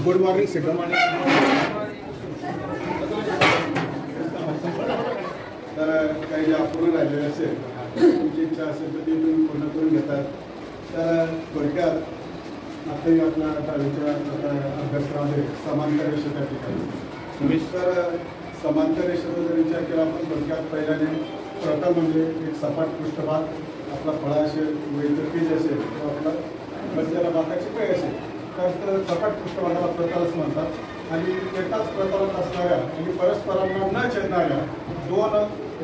Good morning second तर काही जे अपूर्ण राहिलेले असेल तुमची इच्छा असेल तर ती तुम्ही पूर्ण करून घेतात. तर थोडक्यात आताही आपल्या दहावीच्या अभ्यासक्रमामध्ये समांतर रेषा त्या ठिकाणी तर समांतर रेषेचा जर विचार केला आपण थोडक्यात पहिल्याने प्रथम म्हणजे एक सपाट पृष्ठभाग आपला फळा असेल व इतर पीज असेल किंवा आपला बसलेला भाताची पेय असेल तर सपाट पृष्ठभागाला प्रतलच म्हणतात. आणि एकाच प्रतलात असणाऱ्या आणि परस्परांना न छेदणाऱ्या दोन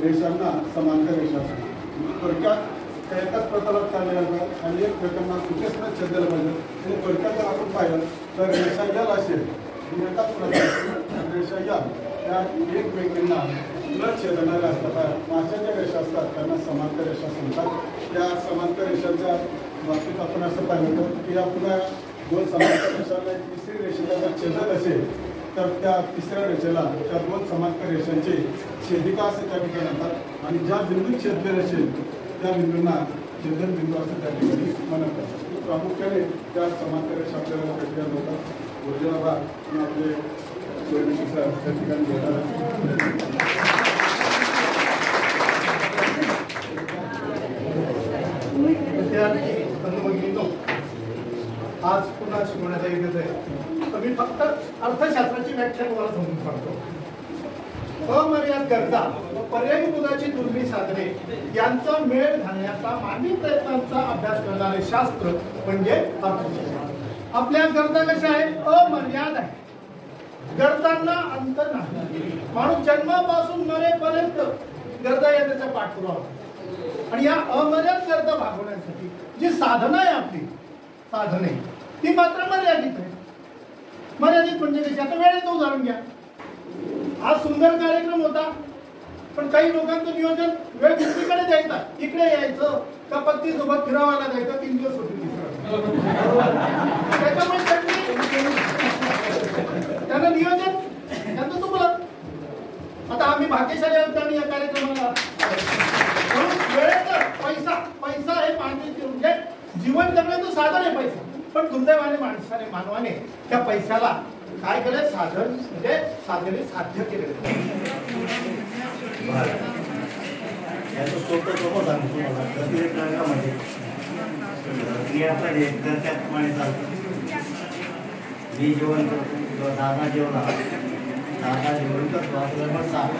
रेषांना समांतर रेषा असतात. थोडक्यात एकाच प्रतलात चाललेल्या असतात आणि एकमेकांना कुठेच न छेदलेलं पाहिजे. आणि थोडक्यात जर आपण पाहिलं तर रेषा यल असेल एकाच प्रतलात रेषा यल त्या एकमेकांना न छेदणाऱ्या असतात. अशा ज्या रेषा असतात त्यांना समांतर रेषा म्हणतात. त्या समांतर रेषांच्या बाबतीत आपण असं पाहिलं होतं की आपल्या दोन समांतर रेषांना तिसरी रेषेला जर छेदत असेल तर त्या तिसऱ्या रेषेला त्या दोन समांतर रेषांची छेदिका असे त्या ठिकाणी म्हणतात. आणि ज्या बिंदूत छेदलेले असेल त्या बिंदूंना छेदन बिंदू असं त्या ठिकाणी म्हणतात. प्रामुख्याने त्या समांतर रेषा आपल्याला त्या ठिकाणी होतात. ऊर्जेला भाग आपले सर त्या ठिकाणी घेतात. आज पुन्हा शिकवण्याचा येत आहे तर मी फक्त अर्थशास्त्राची व्याख्या तुम्हाला समजून सांगतो. अमर्याद गरजा व पर्यायी मुलाची दुर्मिळ साधने यांचा मेळ घालण्याचा मानवी प्रयत्नांचा अभ्यास करणारे शास्त्र म्हणजे अर्थशास्त्र. आपल्या गरजा कशा आहेत? अमर्याद आहे. गरजांना अंत नाही. माणूस जन्मापासून मरेपर्यंत गरजा या त्याच्या पाठपुरावा आणि या अमर्याद गरजा भागवण्यासाठी जी साधना आहे आपली साधने ती मात्र मर्यादित आहे. मर्यादित म्हणजे कशी? आता वेळेचं उदाहरण घ्या. आज सुंदर कार्यक्रम होता पण काही लोकांचं नियोजन वेळ दुसरीकडे द्यायचा. इकडे यायचं का पत्नी सोबत फिरावायला जायचं 3 दिवस होते त्याच्यामुळे त्यांना नियोजन त्यांचं चुकलं. आता आम्ही भाग्यशाली आहोत आणि या कार्यक्रमाला वेळेचं पैसा हे म्हणजे जीवन जगण्याचं साधन आहे पैसा. पण दुर्दैवाने मानवाने त्या पैशाला काय केलंय? साधन म्हणजे साधने साध्य केले. याचं सोपं सांगतो तुम्हाला. प्रत्येकामध्ये क्रियाप्रमाणे चालतो. मी जेवण करतो, दादा जेवण करतो असं म्हणतात.